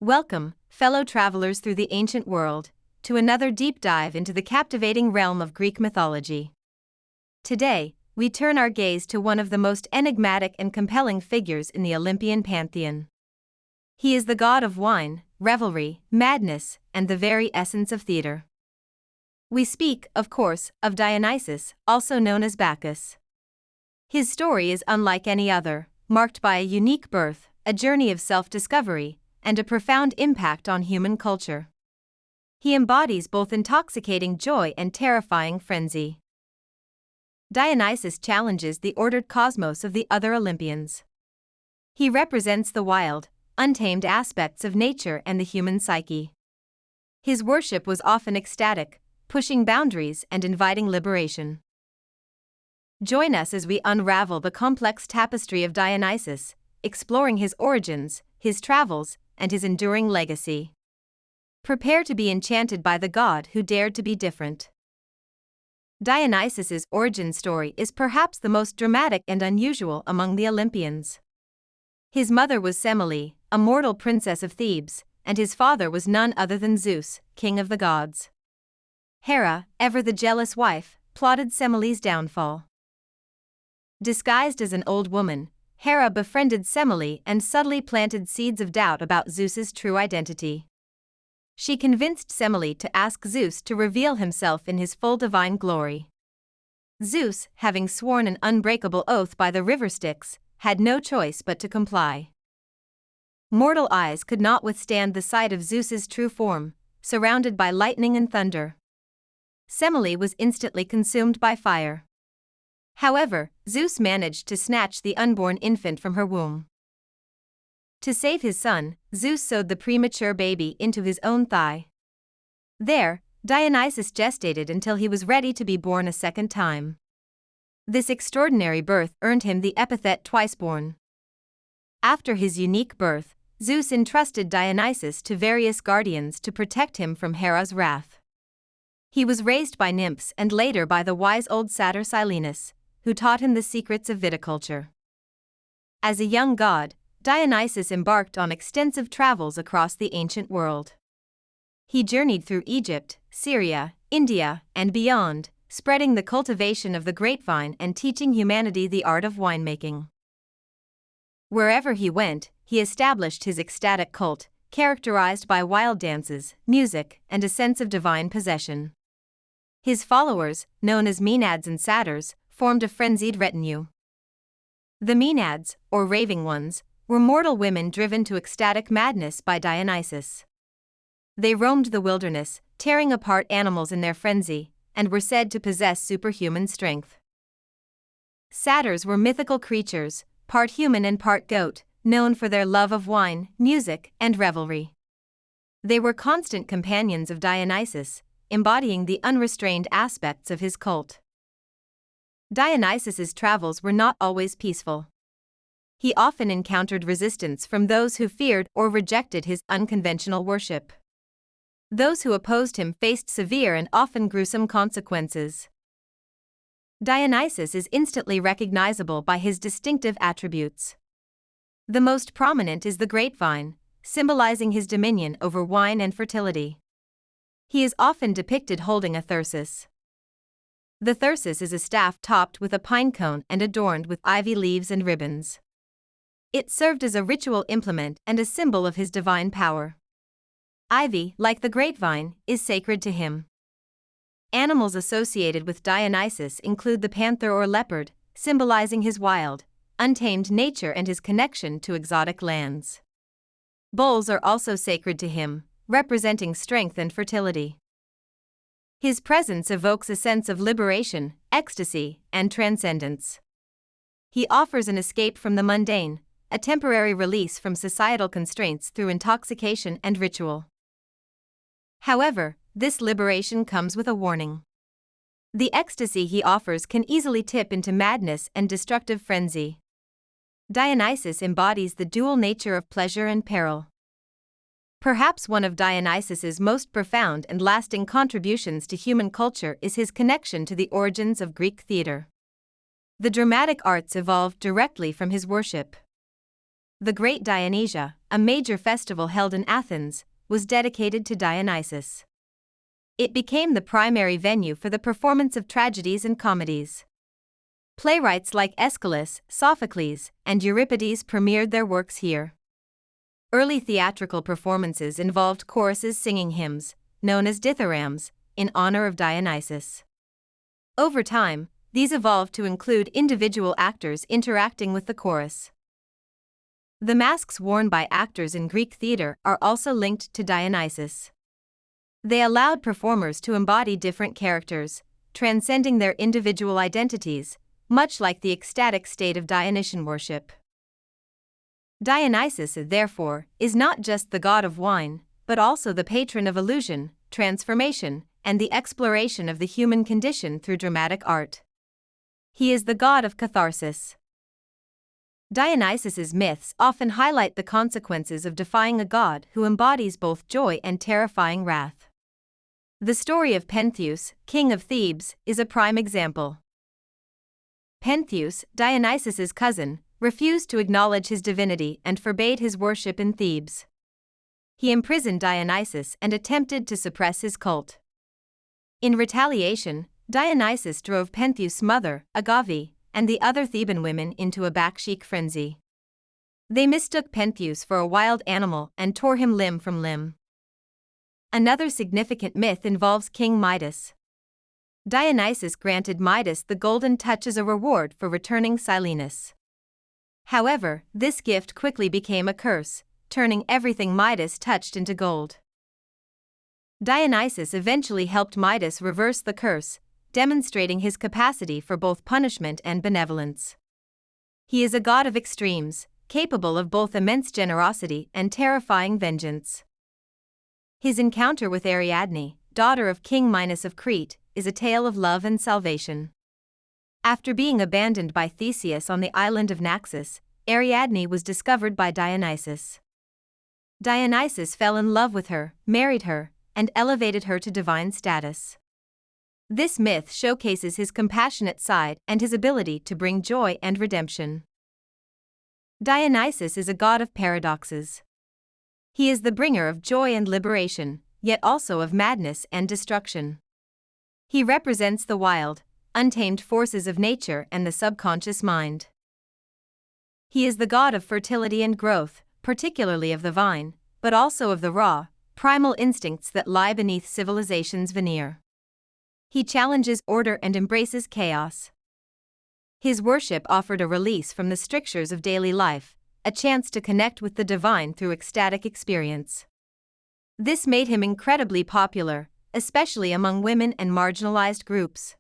Welcome, fellow travelers through the ancient world, to another deep dive into the captivating realm of Greek mythology. Today, we turn our gaze to one of the most enigmatic and compelling figures in the Olympian pantheon. He is the god of wine, revelry, madness, and the very essence of theater. We speak, of course, of Dionysus, also known as Bacchus. His story is unlike any other, marked by a unique birth, a journey of self-discovery, and a profound impact on human culture. He embodies both intoxicating joy and terrifying frenzy. Dionysus challenges the ordered cosmos of the other Olympians. He represents the wild, untamed aspects of nature and the human psyche. His worship was often ecstatic, pushing boundaries and inviting liberation. Join us as we unravel the complex tapestry of Dionysus, exploring his origins, his travels, and his enduring legacy. Prepare to be enchanted by the god who dared to be different. Dionysus's origin story is perhaps the most dramatic and unusual among the Olympians. His mother was Semele, a mortal princess of Thebes, and his father was none other than Zeus, king of the gods. Hera, ever the jealous wife, plotted Semele's downfall. Disguised as an old woman, Hera befriended Semele and subtly planted seeds of doubt about Zeus's true identity. She convinced Semele to ask Zeus to reveal himself in his full divine glory. Zeus, having sworn an unbreakable oath by the river Styx, had no choice but to comply. Mortal eyes could not withstand the sight of Zeus's true form, surrounded by lightning and thunder. Semele was instantly consumed by fire. However, Zeus managed to snatch the unborn infant from her womb. To save his son, Zeus sewed the premature baby into his own thigh. There, Dionysus gestated until he was ready to be born a second time. This extraordinary birth earned him the epithet twice-born. After his unique birth, Zeus entrusted Dionysus to various guardians to protect him from Hera's wrath. He was raised by nymphs and later by the wise old satyr Silenus, who taught him the secrets of viticulture. As a young god, Dionysus embarked on extensive travels across the ancient world. He journeyed through Egypt, Syria, India, and beyond, spreading the cultivation of the grapevine and teaching humanity the art of winemaking. Wherever he went, he established his ecstatic cult, characterized by wild dances, music, and a sense of divine possession. His followers, known as maenads and satyrs, formed a frenzied retinue. The maenads, or raving ones, were mortal women driven to ecstatic madness by Dionysus. They roamed the wilderness, tearing apart animals in their frenzy, and were said to possess superhuman strength. Satyrs were mythical creatures, part human and part goat, known for their love of wine, music, and revelry. They were constant companions of Dionysus, embodying the unrestrained aspects of his cult. Dionysus's travels were not always peaceful. He often encountered resistance from those who feared or rejected his unconventional worship. Those who opposed him faced severe and often gruesome consequences. Dionysus is instantly recognizable by his distinctive attributes. The most prominent is the grapevine, symbolizing his dominion over wine and fertility. He is often depicted holding a thyrsus. The thyrsus is a staff topped with a pine cone and adorned with ivy leaves and ribbons. It served as a ritual implement and a symbol of his divine power. Ivy, like the grapevine, is sacred to him. Animals associated with Dionysus include the panther or leopard, symbolizing his wild, untamed nature and his connection to exotic lands. Bulls are also sacred to him, representing strength and fertility. His presence evokes a sense of liberation, ecstasy, and transcendence. He offers an escape from the mundane, a temporary release from societal constraints through intoxication and ritual. However, this liberation comes with a warning. The ecstasy he offers can easily tip into madness and destructive frenzy. Dionysus embodies the dual nature of pleasure and peril. Perhaps one of Dionysus's most profound and lasting contributions to human culture is his connection to the origins of Greek theater. The dramatic arts evolved directly from his worship. The Great Dionysia, a major festival held in Athens, was dedicated to Dionysus. It became the primary venue for the performance of tragedies and comedies. Playwrights like Aeschylus, Sophocles, and Euripides premiered their works here. Early theatrical performances involved choruses singing hymns, known as dithyrambs, in honor of Dionysus. Over time, these evolved to include individual actors interacting with the chorus. The masks worn by actors in Greek theater are also linked to Dionysus. They allowed performers to embody different characters, transcending their individual identities, much like the ecstatic state of Dionysian worship. Dionysus, therefore, is not just the god of wine, but also the patron of illusion, transformation, and the exploration of the human condition through dramatic art. He is the god of catharsis. Dionysus's myths often highlight the consequences of defying a god who embodies both joy and terrifying wrath. The story of Pentheus, king of Thebes, is a prime example. Pentheus, Dionysus's cousin, refused to acknowledge his divinity and forbade his worship in Thebes. He imprisoned Dionysus and attempted to suppress his cult. In retaliation, Dionysus drove Pentheus' mother, Agave, and the other Theban women into a bakshik frenzy. They mistook Pentheus for a wild animal and tore him limb from limb. Another significant myth involves King Midas. Dionysus granted Midas the golden touch as a reward for returning Silenus. However, this gift quickly became a curse, turning everything Midas touched into gold. Dionysus eventually helped Midas reverse the curse, demonstrating his capacity for both punishment and benevolence. He is a god of extremes, capable of both immense generosity and terrifying vengeance. His encounter with Ariadne, daughter of King Minos of Crete, is a tale of love and salvation. After being abandoned by Theseus on the island of Naxos, Ariadne was discovered by Dionysus. Dionysus fell in love with her, married her, and elevated her to divine status. This myth showcases his compassionate side and his ability to bring joy and redemption. Dionysus is a god of paradoxes. He is the bringer of joy and liberation, yet also of madness and destruction. He represents the wild, untamed forces of nature and the subconscious mind. He is the god of fertility and growth, particularly of the vine, but also of the raw, primal instincts that lie beneath civilization's veneer. He challenges order and embraces chaos. His worship offered a release from the strictures of daily life, a chance to connect with the divine through ecstatic experience. This made him incredibly popular, especially among women and marginalized groups.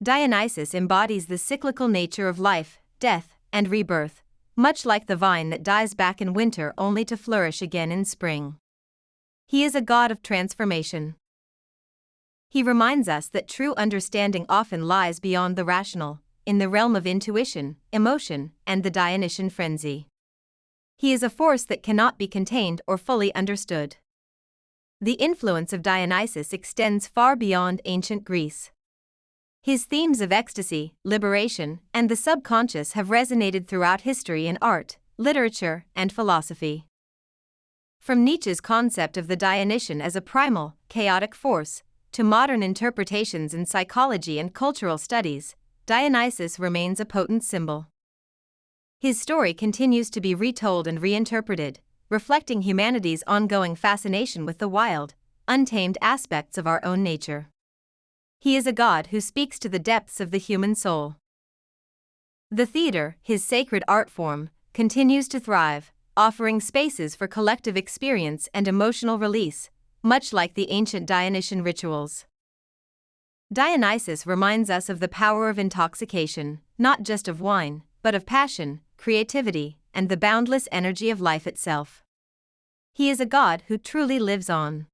Dionysus embodies the cyclical nature of life, death, and rebirth, much like the vine that dies back in winter only to flourish again in spring. He is a god of transformation. He reminds us that true understanding often lies beyond the rational, in the realm of intuition, emotion, and the Dionysian frenzy. He is a force that cannot be contained or fully understood. The influence of Dionysus extends far beyond ancient Greece. His themes of ecstasy, liberation, and the subconscious have resonated throughout history in art, literature, and philosophy. From Nietzsche's concept of the Dionysian as a primal, chaotic force, to modern interpretations in psychology and cultural studies, Dionysus remains a potent symbol. His story continues to be retold and reinterpreted, reflecting humanity's ongoing fascination with the wild, untamed aspects of our own nature. He is a god who speaks to the depths of the human soul. The theater, his sacred art form, continues to thrive, offering spaces for collective experience and emotional release, much like the ancient Dionysian rituals. Dionysus reminds us of the power of intoxication, not just of wine, but of passion, creativity, and the boundless energy of life itself. He is a god who truly lives on.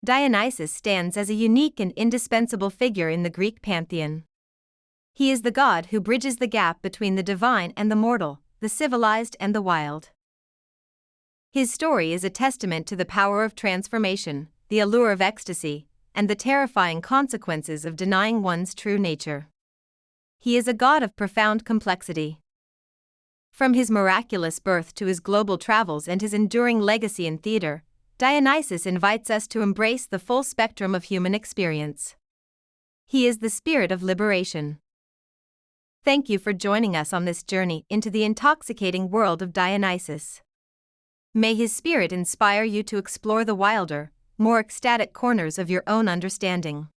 Dionysus stands as a unique and indispensable figure in the Greek pantheon. He is the god who bridges the gap between the divine and the mortal, the civilized and the wild. His story is a testament to the power of transformation, the allure of ecstasy, and the terrifying consequences of denying one's true nature. He is a god of profound complexity. From his miraculous birth to his global travels and his enduring legacy in theater, Dionysus invites us to embrace the full spectrum of human experience. He is the spirit of liberation. Thank you for joining us on this journey into the intoxicating world of Dionysus. May his spirit inspire you to explore the wilder, more ecstatic corners of your own understanding.